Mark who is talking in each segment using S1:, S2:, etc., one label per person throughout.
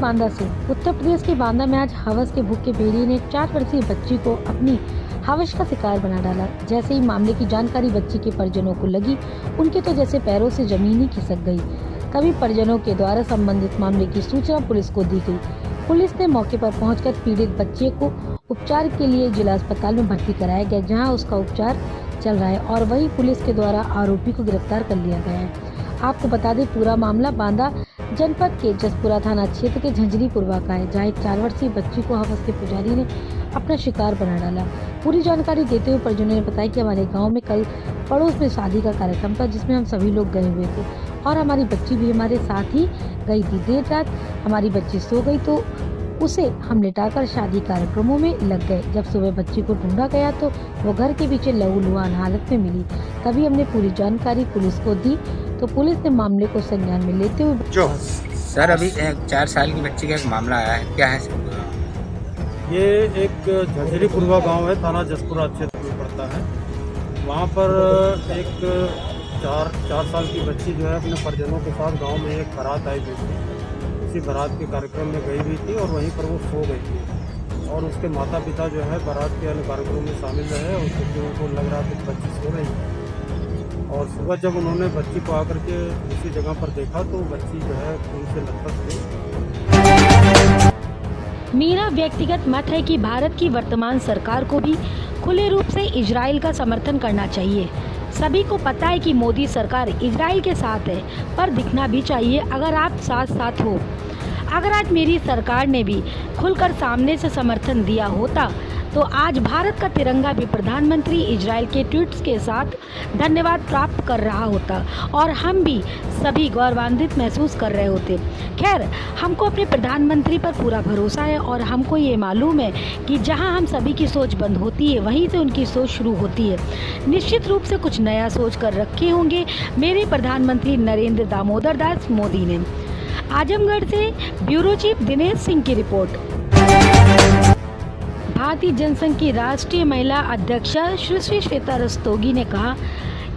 S1: बांदा से। उत्तर प्रदेश के बांदा में आज हवस के भूखे भेड़िए ने 4 वर्षीय बच्ची को अपनी हवस का शिकार बना डाला। जैसे ही मामले की जानकारी बच्ची के परिजनों को लगी, उनके तो जैसे पैरों से जमीन ही खिसक गई। तभी परिजनों के द्वारा संबंधित मामले की सूचना पुलिस को दी गई। पुलिस ने मौके पर पहुंचकर पीड़ित बच्चे को उपचार के लिए जिला अस्पताल में भर्ती कराया गया, जहां उसका उपचार चल रहा है और वही पुलिस के द्वारा आरोपी को गिरफ्तार कर लिया गया है। आपको बता दें, पूरा मामला बांदा जनपद के जसपुरा थाना क्षेत्र के झंझरीपुरवा का है, जहाँ एक 4 वर्षीय बच्ची को हवस के पुजारी ने अपना शिकार बना डाला। पूरी जानकारी देते हुए परिजनों ने बताया कि हमारे गांव में कल पड़ोस में शादी का कार्यक्रम था, जिसमें हम सभी लोग गए हुए थे और हमारी बच्ची भी हमारे साथ ही गई थी। देर रात हमारी बच्ची सो गई तो उसे हम लिटाकर शादी कार्यक्रमों में लग गए। जब सुबह बच्ची को ढूंढा गया तो वो घर के पीछे लहूलुहान हालत में मिली। तभी हमने पूरी जानकारी पुलिस को दी तो पुलिस ने मामले को संज्ञान में लेते हुए
S2: जो सर अभी 4 साल की बच्ची का एक मामला आया है, क्या है सर?
S3: ये एक झंझरीपुरवा गांव है, थाना जसपुरा क्षेत्र में पड़ता है। वहाँ पर एक 4 साल की बच्ची जो है अपने परिजनों के साथ गांव में एक बारात आई हुई थी। उसी बारात के कार्यक्रम में गई हुई थी और वहीं पर वो सो गई थी और उसके माता पिता जो है बारात के अन्य कार्यक्रम में शामिल रहे और क्योंकि उनको लग रहा था कि बच्ची सो रही है और सुबह जब उन्होंने बच्ची को आकर के उसी जगह पर देखा तो बच्ची जो है खून से लथपथ थी।
S1: मेरा व्यक्तिगत मत है कि भारत की वर्तमान सरकार को भी खुले रूप से इजराइल का समर्थन करना चाहिए। सभी को पता है कि मोदी सरकार इजराइल के साथ है, पर दिखना भी चाहिए अगर आप साथ साथ हो। अगर आज मेरी सरकार ने भी खुलकर सामने से समर्थन दिया होता तो आज भारत का तिरंगा भी प्रधानमंत्री इजराइल के ट्वीट्स के साथ धन्यवाद प्राप्त कर रहा होता और हम भी सभी गौरवान्वित महसूस कर रहे होते। खैर, हमको अपने प्रधानमंत्री पर पूरा भरोसा है और हमको ये मालूम है कि जहां हम सभी की सोच बंद होती है, वहीं से उनकी सोच शुरू होती है। निश्चित रूप से कुछ नया सोच कर रखे होंगे मेरे प्रधानमंत्री नरेंद्र दामोदर दास मोदी ने। आजमगढ़ से ब्यूरो चीफ दिनेश सिंह की रिपोर्ट। भारतीय जनसंघ की राष्ट्रीय महिला अध्यक्षा सुश्री श्वेता रस्तोगी ने कहा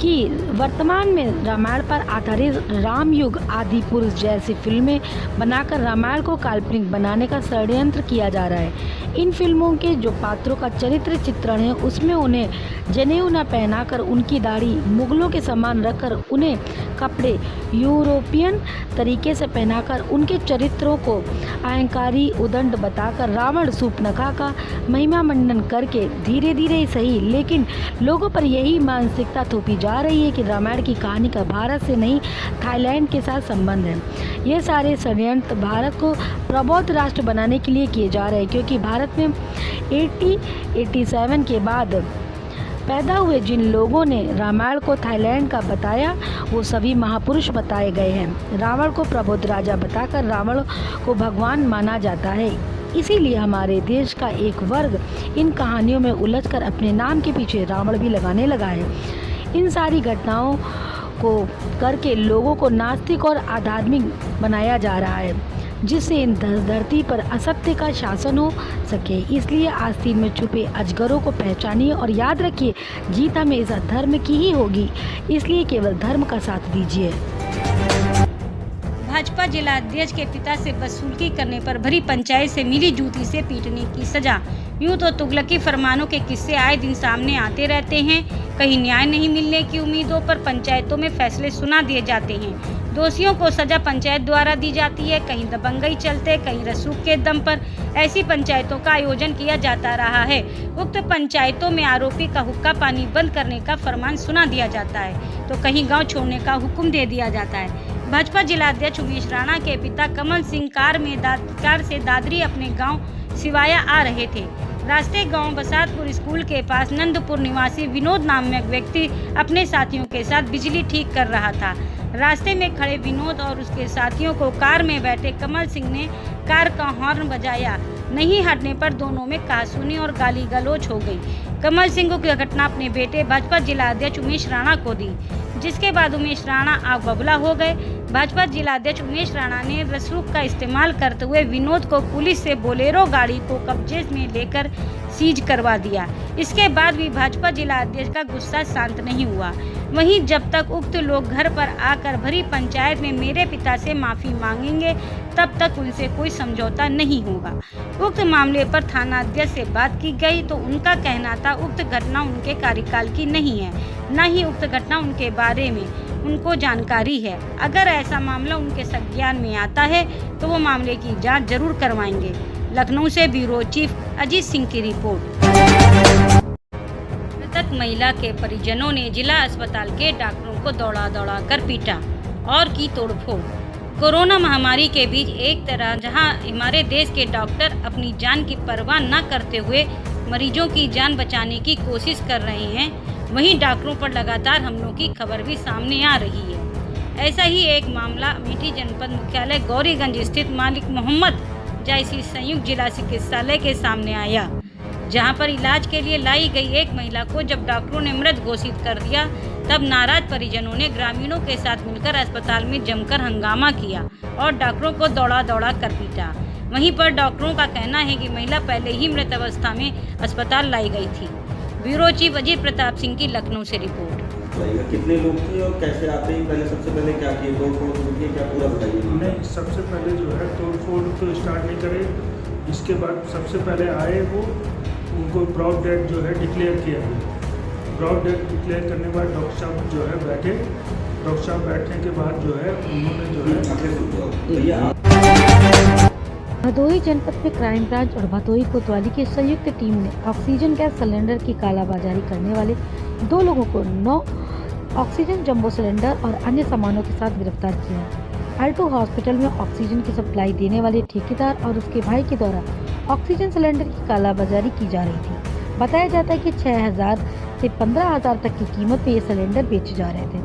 S1: कि वर्तमान में रामायण पर आधारित रामयुग आदि पुरुष जैसी फिल्में बनाकर रामायण को काल्पनिक बनाने का षड्यंत्र किया जा रहा है। इन फिल्मों के जो पात्रों का चरित्र चित्रण है, उसमें उन्हें जनेऊ न पहनाकर, उनकी दाढ़ी मुगलों के समान रखकर, उन्हें कपड़े यूरोपियन तरीके से पहनाकर, उनके चरित्रों को अहंकारी उदंड बताकर, रावण शूर्पणखा का महिमा मंडन करके धीरे धीरे ही सही, लेकिन लोगों पर यही मानसिकता थोपी जा रही है कि रामायण की कहानी का भारत से नहीं थाईलैंड के साथ संबंध है। ये सारे षड्यंत्र भारत को प्रबुद्ध राष्ट्र बनाने के लिए किए जा रहे हैं, क्योंकि भारत में 87 के बाद पैदा हुए जिन लोगों ने रामायण को थाईलैंड का बताया, वो सभी महापुरुष बताए गए हैं। रावण को प्रबुद्ध राजा बताकर रावण को भगवान माना जाता है। इसीलिए हमारे देश का एक वर्ग इन कहानियों में उलझकर अपने नाम के पीछे रावण भी लगाने लगा है। इन सारी घटनाओं को करके लोगों को नास्तिक और आध्यात्मिक बनाया जा रहा है, जिससे इन धरती पर असत्य का शासन हो सके। इसलिए आस्तीन में छुपे अजगरों को पहचानिए और याद रखिए, जीत हमेशा धर्म की ही होगी। इसलिए केवल धर्म का साथ दीजिए।
S4: भाजपा जिला अध्यक्ष के पिता से वसूली करने पर भरी पंचायत से मिली जूती से पीटने की सजा। यूं तो तुगलकी फरमानों के किस्से आए दिन सामने आते रहते हैं। कहीं न्याय नहीं मिलने की उम्मीदों पर पंचायतों में फैसले सुना दिए जाते हैं। दोषियों को सजा पंचायत द्वारा दी जाती है। कहीं दबंगई चलते, कहीं रसूख के दम पर ऐसी पंचायतों का आयोजन किया जाता रहा है। उक्त पंचायतों में आरोपी का हुक्का पानी बंद करने का फरमान सुना दिया जाता है तो कहीं गाँव छोड़ने का हुक्म दे दिया जाता है। भाजपा जिला अध्यक्ष उमेश राणा के पिता कमल सिंह कार से दादरी अपने गांव सिवाया आ रहे थे। रास्ते गांव बसातपुर स्कूल के पास नंदपुर निवासी विनोद नामक व्यक्ति अपने साथियों के साथ बिजली ठीक कर रहा था। रास्ते में खड़े विनोद और उसके साथियों को कार में बैठे कमल सिंह ने कार का हॉर्न बजाया। नहीं हटने पर दोनों में कहासुनी और गाली गलौज हो गई। कमल सिंह की घटना अपने बेटे भाजपा जिला अध्यक्ष उमेश राणा को दी, जिसके बाद उमेश राणा आग बबूला हो गए। भाजपा जिला अध्यक्ष उमेश राणा ने रसूख का इस्तेमाल करते हुए विनोद को पुलिस से बोलेरो गाड़ी को कब्जे में लेकर सीज करवा दिया। इसके बाद भी भाजपा जिला अध्यक्ष का गुस्सा शांत नहीं हुआ। वहीं जब तक उक्त लोग घर पर आकर भरी पंचायत में मेरे पिता से माफ़ी मांगेंगे तब तक उनसे कोई समझौता नहीं होगा। उक्त मामले पर थाना अध्यक्ष से बात की गई तो उनका कहना था उक्त घटना उनके कार्यकाल की नहीं है, न ही उक्त घटना उनके बारे में उनको जानकारी है। अगर ऐसा मामला उनके संज्ञान में आता है तो वो मामले की जांच जरूर करवाएंगे। लखनऊ से ब्यूरो चीफ अजीत सिंह की रिपोर्ट। मृतक महिला के परिजनों ने जिला अस्पताल के डॉक्टरों को दौड़ा दौड़ा कर पीटा और की तोड़फोड़। कोरोना महामारी के बीच एक तरह जहां हमारे देश के डॉक्टर अपनी जान की परवाह न करते हुए मरीजों की जान बचाने की कोशिश कर रहे हैं, वहीं डॉक्टरों पर लगातार हमलों की खबर भी सामने आ रही है। ऐसा ही एक मामला अमेठी जनपद मुख्यालय गौरीगंज स्थित मालिक मोहम्मद जायसी संयुक्त जिला चिकित्सालय के सामने आया, जहां पर इलाज के लिए लाई गई एक महिला को जब डॉक्टरों ने मृत घोषित कर दिया तब नाराज परिजनों ने ग्रामीणों के साथ मिलकर अस्पताल में जमकर हंगामा किया और डॉक्टरों को दौड़ा दौड़ा कर पीटा। वहीं पर डॉक्टरों का कहना है कि महिला पहले ही मृत अवस्था में अस्पताल लाई गई थी। ब्यूरो चीफ अजीत प्रताप सिंह की लखनऊ से रिपोर्ट।
S5: कितने लोग थे और कैसे आते ही पहले सबसे पहले क्या किए, तोड़फोड़ किए, क्या पूरा बताइए।
S6: नहीं, सबसे पहले जो है तोड़फोड़ तो स्टार्ट नहीं करे। इसके बाद सबसे पहले आए वो उनको ब्रॉड डेड जो है डिक्लेयर किया गया। ब्रॉड डेड डिक्लेयर करने के बाद डॉक्टर साहब जो है बैठे। डॉक्टर साहब बैठने के बाद जो है उन्होंने जो है
S1: भदोही जनपद में क्राइम ब्रांच और भदोही कोतवाली की संयुक्त टीम ने ऑक्सीजन गैस सिलेंडर की कालाबाजारी करने वाले 2 लोगों को 9 ऑक्सीजन जंबो सिलेंडर और अन्य सामानों के साथ गिरफ्तार किया। L2 हॉस्पिटल में ऑक्सीजन की सप्लाई देने वाले ठेकेदार और उसके भाई के द्वारा ऑक्सीजन सिलेंडर की कालाबाजारी की जा रही थी। बताया जाता है कि 6,000 से 15,000 तक की कीमत पे ये सिलेंडर बेचे जा रहे थे।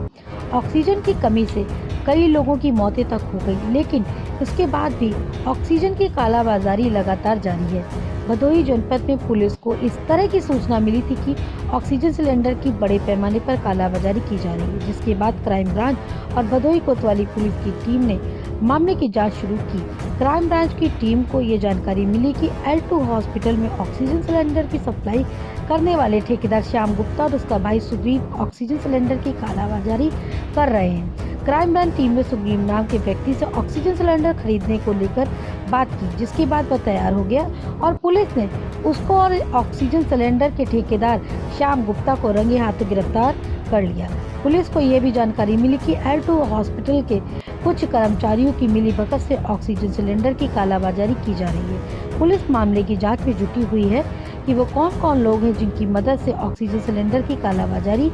S1: ऑक्सीजन की कमी से कई लोगों की मौतें तक हो गई, लेकिन इसके बाद भी ऑक्सीजन की कालाबाजारी लगातार जारी है। भदोही जनपद में पुलिस को इस तरह की सूचना मिली थी कि ऑक्सीजन सिलेंडर की बड़े पैमाने पर कालाबाजारी की जा रही है, जिसके बाद क्राइम ब्रांच और भदोही कोतवाली पुलिस की टीम ने मामले की जांच शुरू की। क्राइम ब्रांच की टीम को ये जानकारी मिली कि L2 हॉस्पिटल में ऑक्सीजन सिलेंडर की सप्लाई करने वाले ठेकेदार श्याम गुप्ता और उसका भाई सुग्रीव ऑक्सीजन सिलेंडर की कालाबाजारी कर रहे हैं। क्राइम ब्रांच टीम ने सुग्रीव नाम के व्यक्ति से ऑक्सीजन सिलेंडर खरीदने को लेकर बात की, जिसके बाद वह तैयार हो गया और पुलिस ने उसको और ऑक्सीजन सिलेंडर के ठेकेदार श्याम गुप्ता को रंगे हाथों गिरफ्तार कर लिया। पुलिस को यह भी जानकारी मिली कि L2 हॉस्पिटल के कुछ कर्मचारियों की मिलीभगत से ऑक्सीजन सिलेंडर की कालाबाजारी की जा रही है। पुलिस मामले की जांच में जुटी हुई है कि वो कौन कौन लोग हैं जिनकी मदद से ऑक्सीजन सिलेंडर की कालाबाजारी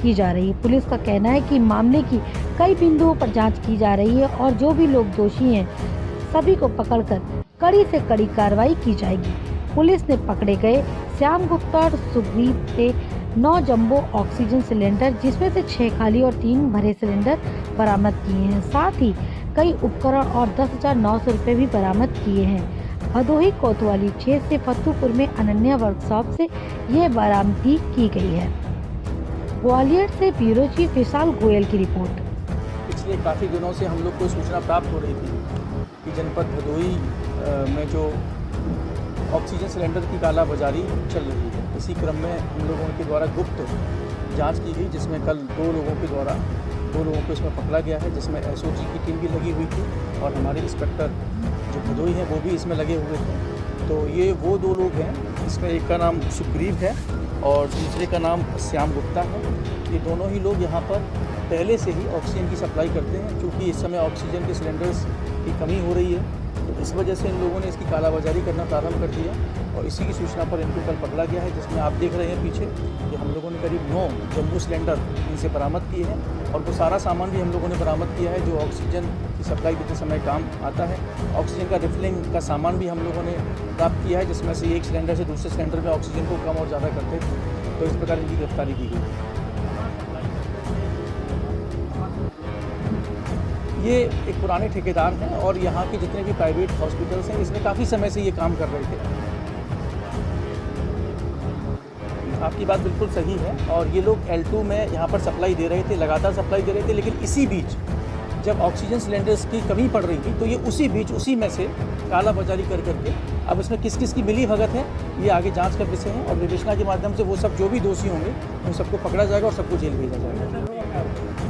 S1: की जा रही है। पुलिस का कहना है कि मामले की कई बिंदुओं पर जांच की जा रही है और जो भी लोग दोषी हैं सभी को पकड़कर कड़ी से कड़ी कार्रवाई की जाएगी। पुलिस ने पकड़े गए श्याम गुप्ता और सुग्रीव से 9 जंबो ऑक्सीजन सिलेंडर, जिसमें से 6 खाली और 3 भरे सिलेंडर बरामद किए हैं। साथ ही कई उपकरण और 10,900 रुपये भी बरामद किए हैं। भदोही कोतवाली 6 से फतुपुर में अनन्या वर्कशॉप से ये बरामदगी की गई है। ग्वालियर से ब्यूरो चीफ विशाल गोयल की रिपोर्ट।
S7: पिछले काफ़ी दिनों से हम लोग को सूचना प्राप्त हो रही थी कि जनपद भदोही में जो ऑक्सीजन सिलेंडर की कालाबाजारी चल रही है। इसी क्रम में हम लोगों के द्वारा गुप्त जांच की गई, जिसमें कल 2 लोगों को इसमें पकड़ा गया है, जिसमें SOG की टीम भी लगी हुई थी और हमारे इंस्पेक्टर जो भदोही हैं वो भी इसमें लगे हुए थे। तो ये वो 2 लोग हैं, इसमें एक का नाम सुग्रीव है और दूसरे का नाम श्याम गुप्ता है। ये दोनों ही लोग यहाँ पर पहले से ही ऑक्सीजन की सप्लाई करते हैं, क्योंकि इस समय ऑक्सीजन के सिलेंडर्स की कमी हो रही है, तो इस वजह से इन लोगों ने इसकी कालाबाजारी करना प्रारंभ कर दिया और इसी की सूचना पर इनको कल पकड़ा गया है, जिसमें आप देख रहे हैं पीछे कि हम लोगों ने करीब 9 जंबो सिलेंडर इनसे बरामद किए हैं और वो सारा सामान भी हम लोगों ने बरामद किया है जो ऑक्सीजन की सप्लाई देते समय काम आता है। ऑक्सीजन का रिफिलिंग का सामान भी हम लोगों ने प्राप्त किया है, जिसमें से एक सिलेंडर से दूसरे सिलेंडर में ऑक्सीजन को कम और ज़्यादा करते थे, तो इस प्रकार इनकी गिरफ्तारी की गई। ये एक पुराने ठेकेदार हैं और यहाँ के जितने भी प्राइवेट हॉस्पिटल्स हैं इसमें काफ़ी समय से ये काम कर रहे थे। आपकी बात बिल्कुल सही है और ये लोग L2 में यहाँ पर सप्लाई दे रहे थे, लगातार सप्लाई दे रहे थे, लेकिन इसी बीच जब ऑक्सीजन सिलेंडर्स की कमी पड़ रही थी तो ये उसी में से काला बाजारी कर करके अब इसमें किस किस की मिली भगत है ये आगे जांच का विषय है और विवेचना के माध्यम से वो सब जो भी दोषी होंगे उन सबको पकड़ा जाएगा और सबको जेल भेजा जाएगा। है।